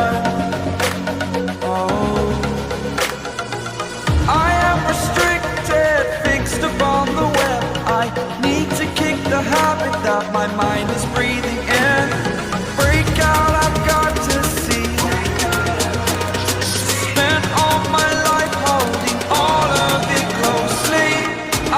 done. Oh, I am restricted, fixed upon the web. I need to kick the habit that my mind is breathing in. Break out, I've got to see. Spent all my life holding all of it closely.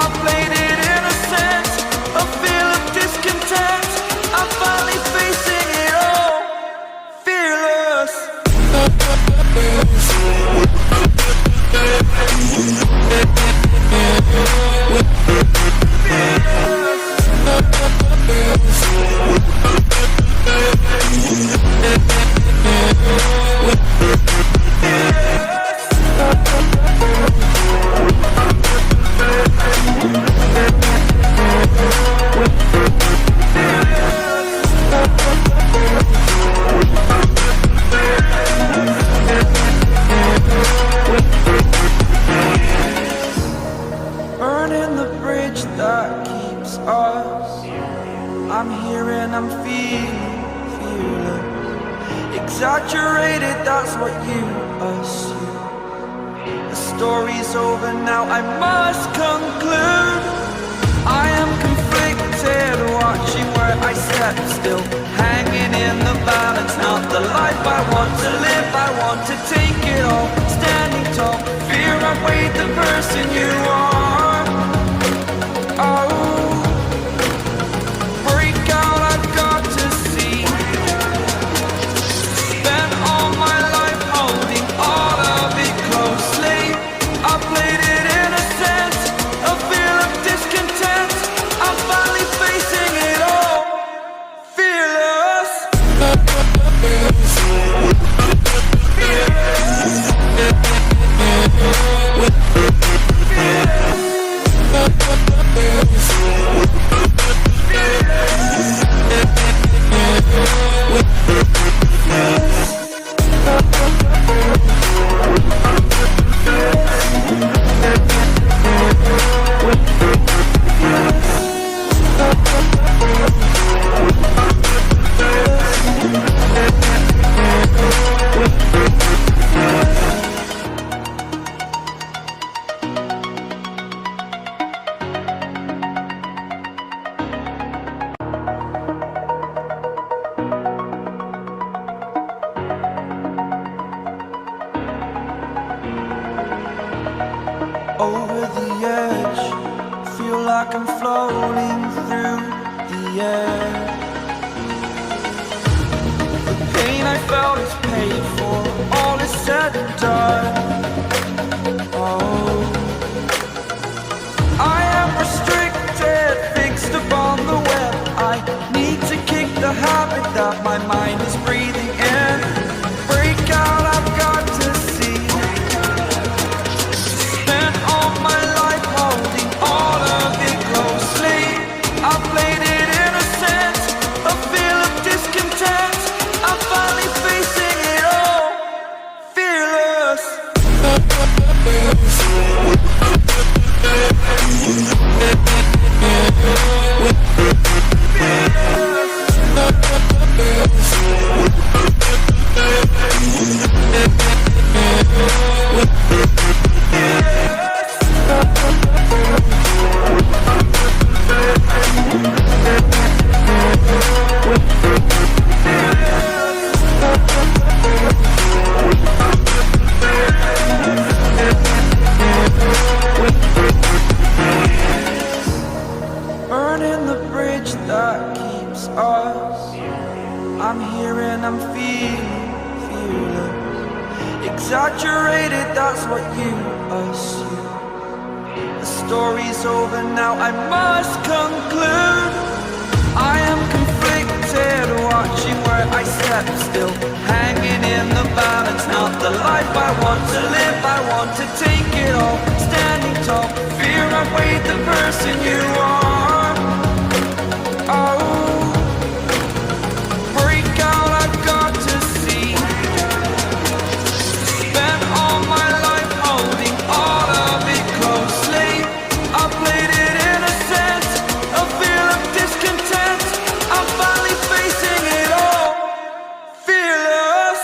I played it innocent, a feel of discontent. I'm finally facing it all, fearless. Burning the bridge that keeps us. I'm here and I'm feeling fearless. Exaggerated, that's what you assume. The story's over now, I must conclude. I am conflicted, watching where I step still, hanging in the balance. Not the life I want to live, I want to take it all. Standing tall, fear I weighed the person you are. Oh, break out, I've got to see. Spent all my life holding all of it closely. I played it innocent, a feel of discontent. I'm finally facing it all, fearless. Over the edge, feel like I'm floating through the air. The pain I felt is paid for, all is said and done. Oh, I am restricted, fixed upon the web. I need to kick the habit that my mind is breathing in. Break out, I've got to see. Spent all my life holding all of it closely. I played it innocent, a feel of discontent. I'm finally facing it all, fearless. Burning the bridge that keeps us. I'm here and I'm feeling fearless. Exaggerated, that's what you assume. The story's over now, I must conclude. I am conflicted, watching where I step still, hanging in the balance. Not the life I want to live, I want to take it all. Standing tall, fear I weighed the person you are. Oh, break out, I've got to see. Spent all my life holding all of it closely. I played it innocent, a feel of discontent. I'm finally facing it all, fearless.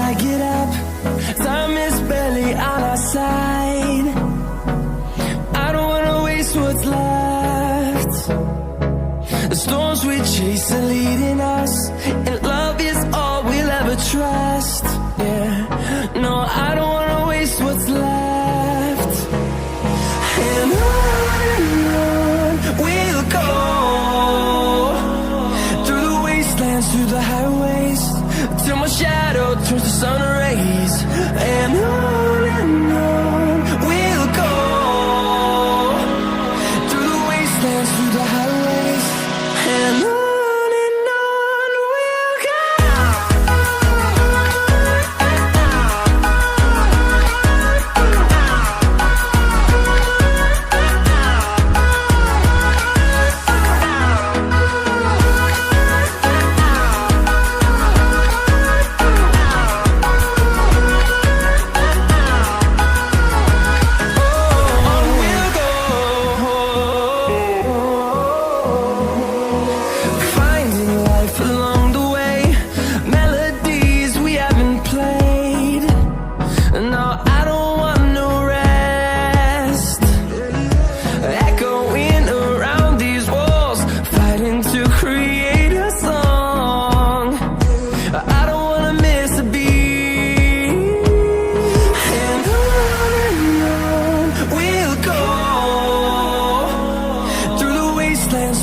I get up, time is barely on our side. I don't wanna waste what's left. The storms we chase are leading us, and love is all we'll ever trust. Yeah, no, I don't wanna waste what's left. And on we'll go, through the wastelands, through the highways, till my shadow turns to sun rays. And on we'll go, through the wastelands, through the highways, and on we'll go.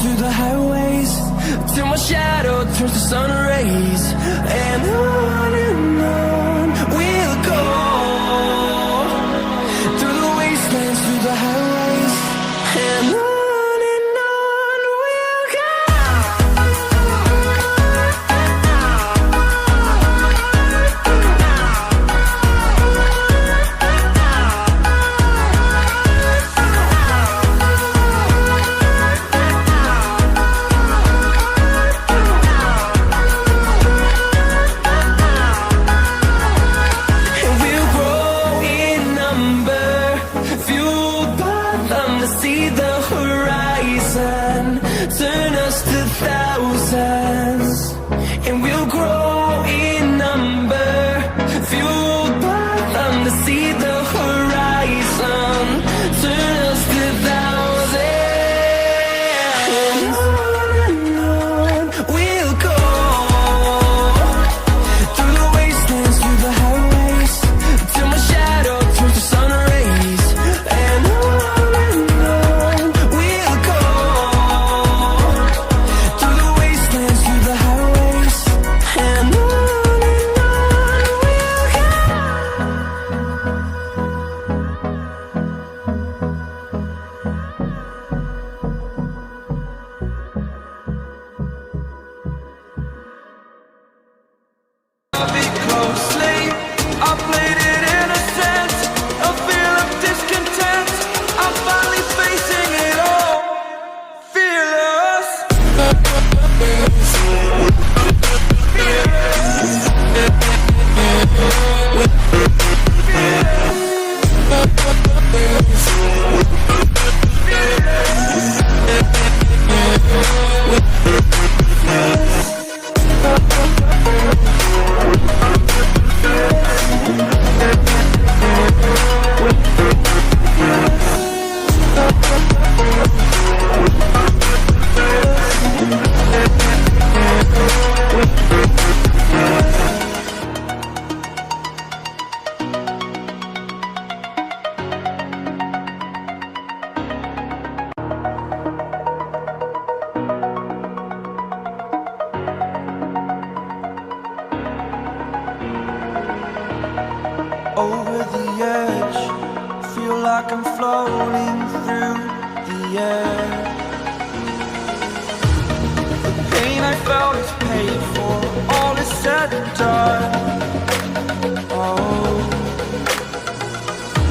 Through the highways, till my shadow turns to sun rays. And on we'll go, through the wastelands, through the highways, and on we'll go. See the horizon, turn us to thousands, and we'll grow in number, fueled by them to see the horizon, turn us to thousands. And on we'll go, through the wastelands, through the highways, till my shadow turns to sun rays. And on over the edge, feel like I'm floating through the air. The pain I felt is paid for, all is said and done. Oh,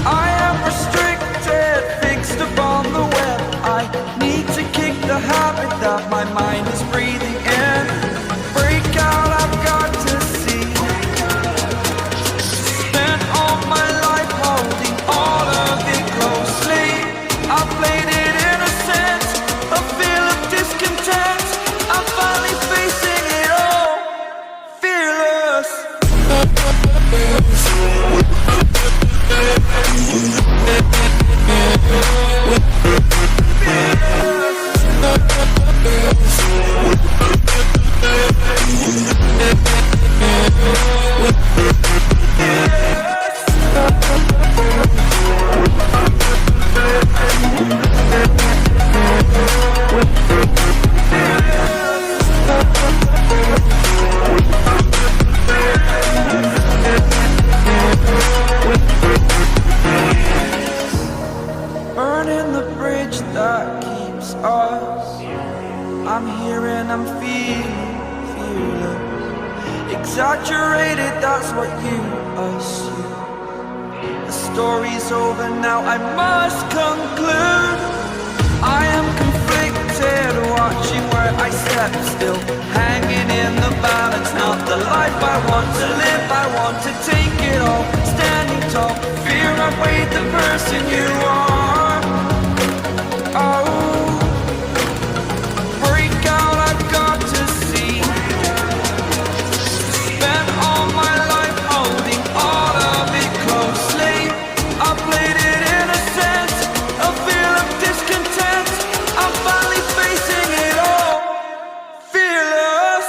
I am restricted, fixed upon the web. I need to kick the habit that my mind is breathing in. Break out, I've got to see. Spent all my life holding all of it closely. I played it innocent, a feel of discontent. I'm finally facing it all, fearless. I'm here and I'm feeling fearless. Exaggerated, that's what you assume. The story's over now, I must conclude. I am conflicted, watching where I step still, hanging in the balance. Not the life I want to live, I want to take it all. Standing tall, fear I've weighed the person you are. Oh, break out, I've got to see. Spent all my life holding all of it closely. I played it innocent, a feel of discontent. I'm finally facing it all, fearless.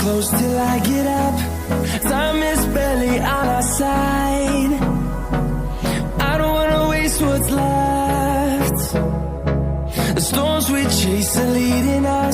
Close till I get up. Time is barely on our side. I don't wanna waste what's left. The storms we chase are leading us.